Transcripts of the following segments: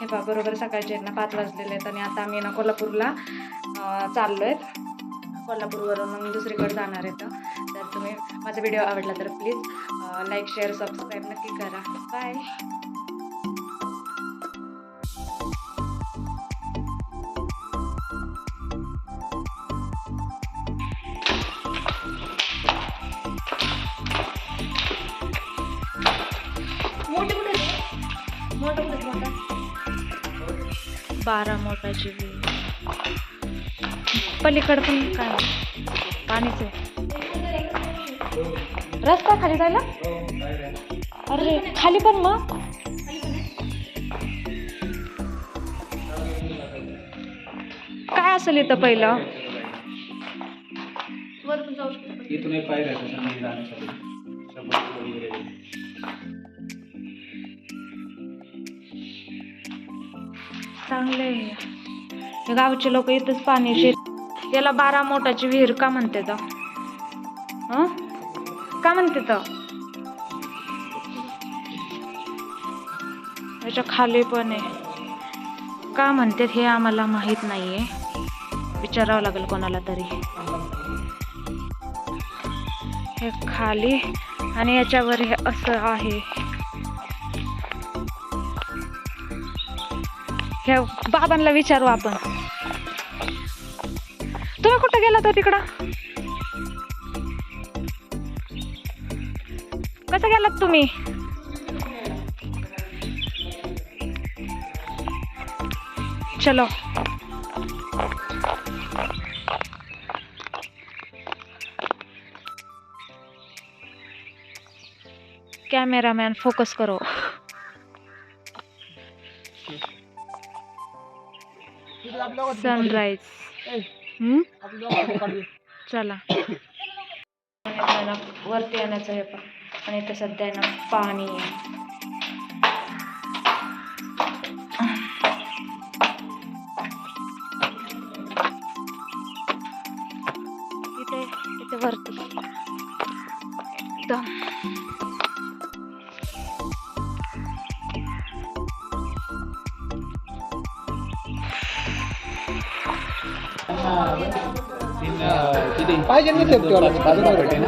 हे पहा बरोबर सकाळचे आहेत ना 5 वाजलेले आहेत आणि आता आम्ही ना कोल्हापूरला चाललो आहेत. कोल्हापूरवरून मग दुसरीकडे जाणार आहेत. तर तुम्ही माझा व्हिडिओ आवडला तर प्लीज लाईक शेअर सबस्क्राईब नक्की करा. बाय. मोठा 12 मोटाची विहीर. पलीकडे पण काय पाणीच आहे. रस्ता खाली जायला. अरे खाली पण मग काय असेल इथं पहिलं. इथून एक पायऱ्या आहेत खाली जाण्यासाठी. चांगले हे गावचे लोक इथंच पाणी शेत. याला 12 मोटाची विहीर का म्हणते तर का म्हणते तर. याच्या खाली पण आहे. का म्हणते हे आम्हाला माहित नाहीये. विचारावं लागेल कोणाला तरी. हे खाली आणि याच्यावर हे असं आहे. हे बाबांना विचारू आपण. तुम्ही कुठं गेला तर तिकडं. कसं गेलात तुम्ही. चलो कॅमेरामॅन फोकस करो. सनराइज. चला वरती येण्याचं हे पण. आणि इथं सध्या ना पाणी आहे. इथे वरती एकदम पाहिजे नाही भेटे ना.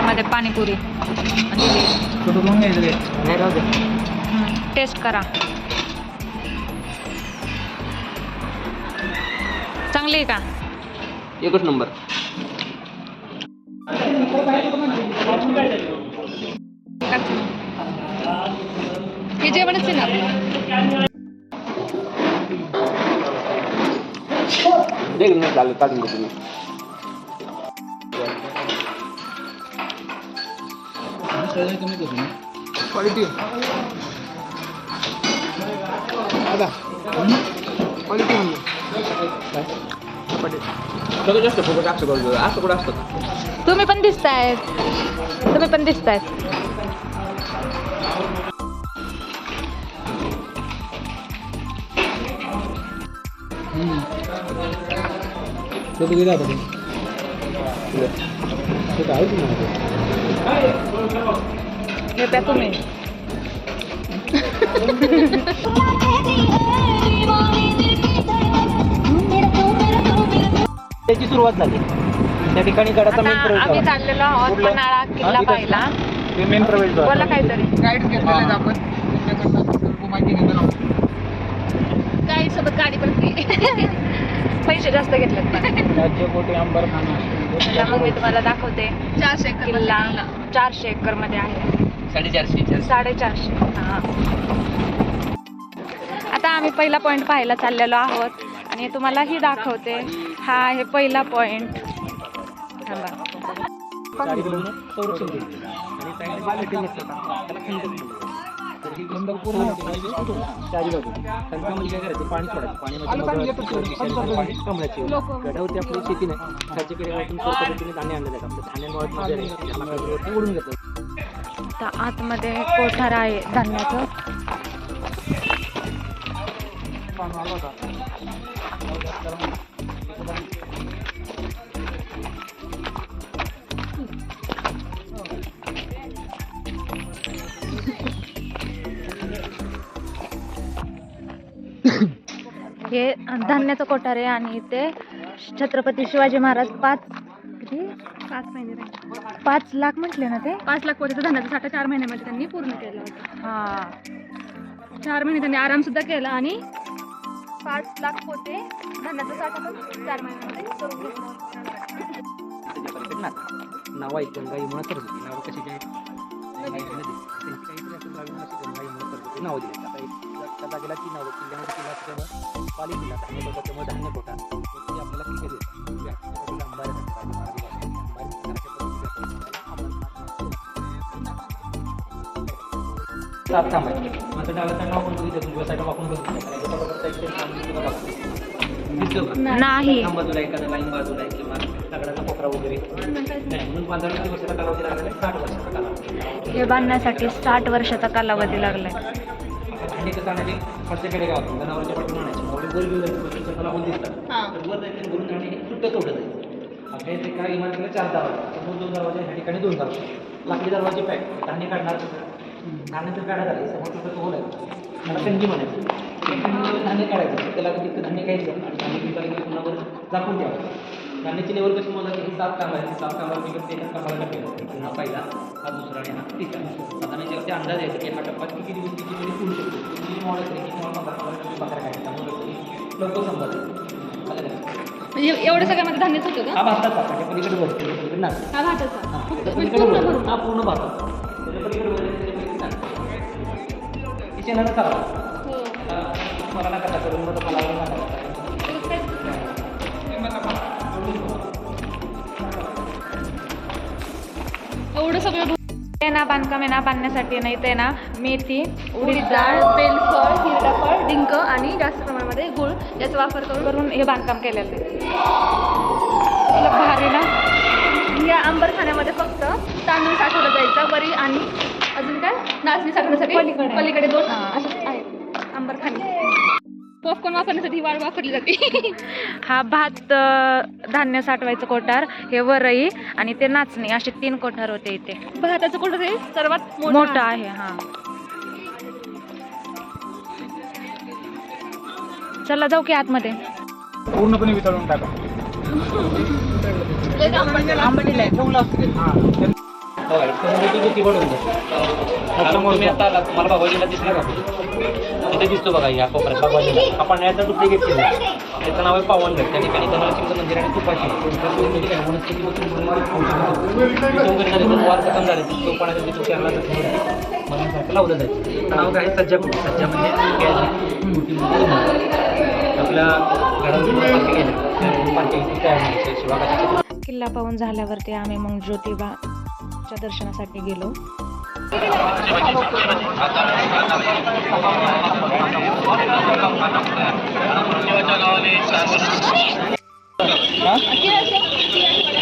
मध्ये पाणीपुरी टेस्ट करा. चांगली आहे का. एकच नंबर. हे जेवणच आहे ना. देख नाही चालेल काढून घेतो मी. क्वालिटी क्वालिटी सगळं जास्त फोकस असं करतो. असं कुठं असतं. तुम्ही पण दिसतायत. तुम्ही पण दिसतायत. हे प्या तुम्ही. त्याची सुरुवात झाली. त्या ठिकाणी गडाचा मेन प्रवेश. आम्ही चाललेलो आहोत पन्हाळा किल्ला पाहायला. मेन प्रवेश बोला काहीतरी. गाईड घेतलेले आहेत आपण. त्यांच्याकडनं माहिती घेतो ना. गाईड सोबत गाडी पण फ्री. पैसे जास्त घेतलेत पण. राज्यकोटी अंबरखाना. मग मी तुम्हाला दाखवते. 400 एकर किल्ला 400 एकर मध्ये आहे. 450. हा. आता आम्ही पहिला पॉइंट पाहायला चाललेलो आहोत आणि तुम्हालाही दाखवते. हा आहे पहिला पॉइंट. थांबा. पाणी सोडायचं. गडावरती आपली शेती नाही. पद्धतीने धान्य आणलं जातं. धान्यामुळे ओढून घेतो. तर आतमध्ये कोठार आहे धान्याचं. हे धान्याचं कोठार आहे आणि इथे छत्रपती शिवाजी महाराज 5 लाख म्हटले ना ते 5 लाख पोते धान्याचा साठा 4 महिन्यामध्ये त्यांनी पूर्ण केला होता. हा 4 महिने त्यांनी आराम सुद्धा केला आणि 5 लाख पोते धान्याचा साठा पण 4 महिन्यामध्ये करून घेतला होता. नाव आहेत गंगा यमुना सरस्वती. नाव कशी काय त्यांची काहीतरी असेल नाव गंगा यमुना सरस्वती नाव दिली. आता त्या जागेला ती नावं किल्ल्यामध्ये किल्ला असल्यामुळे पाली किल्ला धान्य त्याच्यामुळे धान्य कोटा ते आपल्याला क्लिअर सात थांब आहे. माझं डाव्या नाव पण बघितलं तुझ्या साईडला वाकून बघितलं नाही बाजूला एखादा लाईन बाजूला आहे किंवा दगडाचा कोपरा वगैरे नाही म्हणून बांधण्यासाठी किती वर्षाचा कालावधी लागला आहे? 60 वर्षाचा कालावधी. हे बांधण्यासाठी 60 वर्षाचा कालावधी लागलाय. आणि कसं आणायचे प्रत्येकडे गावातून जनावरांच्या पाठवून आणायचे वर घेऊन जायचं कालावधी दिसतात तर वर जायचं भरून आणि सुट्टं तोडलं जायचं. आपल्या इथे काय इमारतीला 4 दरवाजे समोर 2 दरवाजे ह्या ठिकाणी 2 दरवाजे लाकडी दरवाजे पॅक धान्य काढणार धान्य तर काढा झाले समोर तुझं होल आहे त्याला कंजी म्हणायचं. धान्य काढायचं त्याला तिथं धान्य घ्यायचं आणि धान्य पिकाला गेलं पुन्हा वर झाकून ठेवायचं. धान्याची लेवल कशी मोजायची ही 7 कामाला 7 कामाला मी एका कामाला टाकायचं पुन्हा पहिला हा दुसरा आणि हा तिसरा साधारण याच्यावरती अंदाज यायचा की हा टप्पा किती दिवस किती वेळी पुढू शकतो किती मॉडेल तरी किती मॉडेल बकरा काढायचा लवकर समजायचं. म्हणजे एवढं सगळ्यामध्ये धान्यच होतं का? हा भाताचा म्हणजे पलीकडे बसतो पलीकडे ना हा भाताचा पूर्ण हा पूर्ण भातात त्याच्या पलीकडे बसतो किचन करा मला नका टाका करून मग मला नका एवढं सगळं ते ना बांधकाम आहे ना बांधण्यासाठी नाही ते ना मेथी उडीद डाळ, बेलफळ, हिरडाफळ, डिंक आणि जास्त प्रमाणामध्ये गुळ याचा वापर करून हे बांधकाम केलेलं आहे. तुला भारी ना या अंबरखान्यामध्ये फक्त तांदूळ साठवलं जायचं वरी आणि अजून काय नाचणी साठवण्यासाठी पलीकडे 2 असे आहेत अंबरखाने. पॉपकॉर्न वापरण्यासाठी वाळ वापरली जाते. हा भात धान्य साठवायचं कोठार हे वरई आणि ते नाचणी असे 3 कोठार होते इथे. भाताचं कोठार हे सर्वात मोठं आहे. हा चला जाऊ की आतमध्ये. पूर्णपणे वितळून टाका. तुम्ही आता आला तुम्हाला बाबाजीला दिसला का तिथे दिसतो बघा या कोपऱ्यात बाबाजीला आपण याचा डुप्लिकेट केला त्याचं नाव आहे पावनगड. त्या ठिकाणी धनलक्ष्मीचं मंदिर आणि तुपाची वार खतम झाले तो पाण्यासाठी तो केरला म्हणण्यासारखं लावलं जायचं. नाव काय सज्जा सज्जा म्हणजे आपल्या गडावर शिवाकाशी किल्ला पाहून झाल्यावरती आम्ही मग ज्योतिबाच्या दर्शनासाठी गेलो.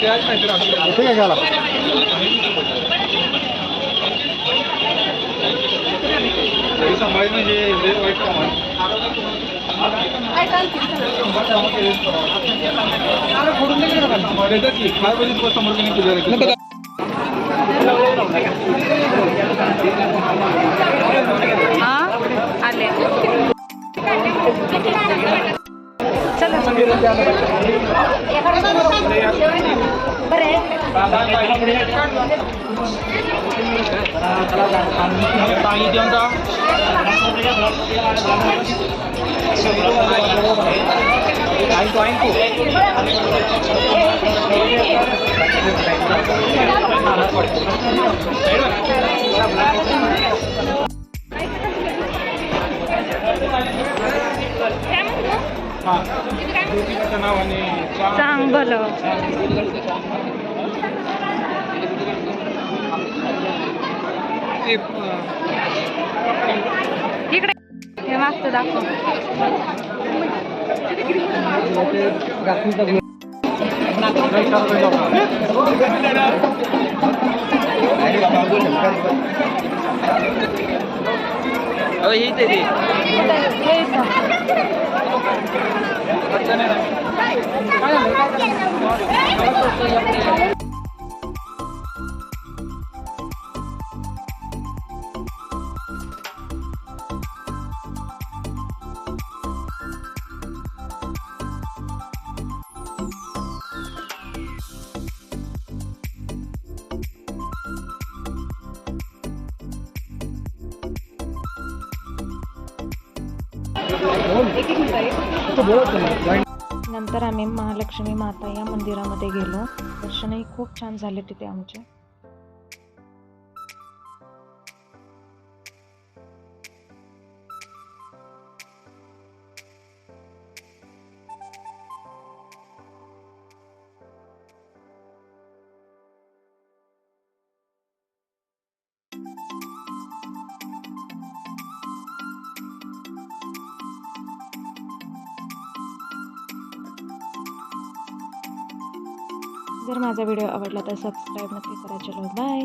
काय घाला सांभाळी म्हणजे वाईट काम आले चला चांगलं इकडे हे मागचं दाखव. नंतर आम्ही महालक्ष्मी माता या मंदिरामध्ये गेलो. दर्शनही खूप छान झाले तिथे आमचे. जर माझा व्हिडिओ आवडला तर सबस्क्राईब नक्की करा. चलो बाय.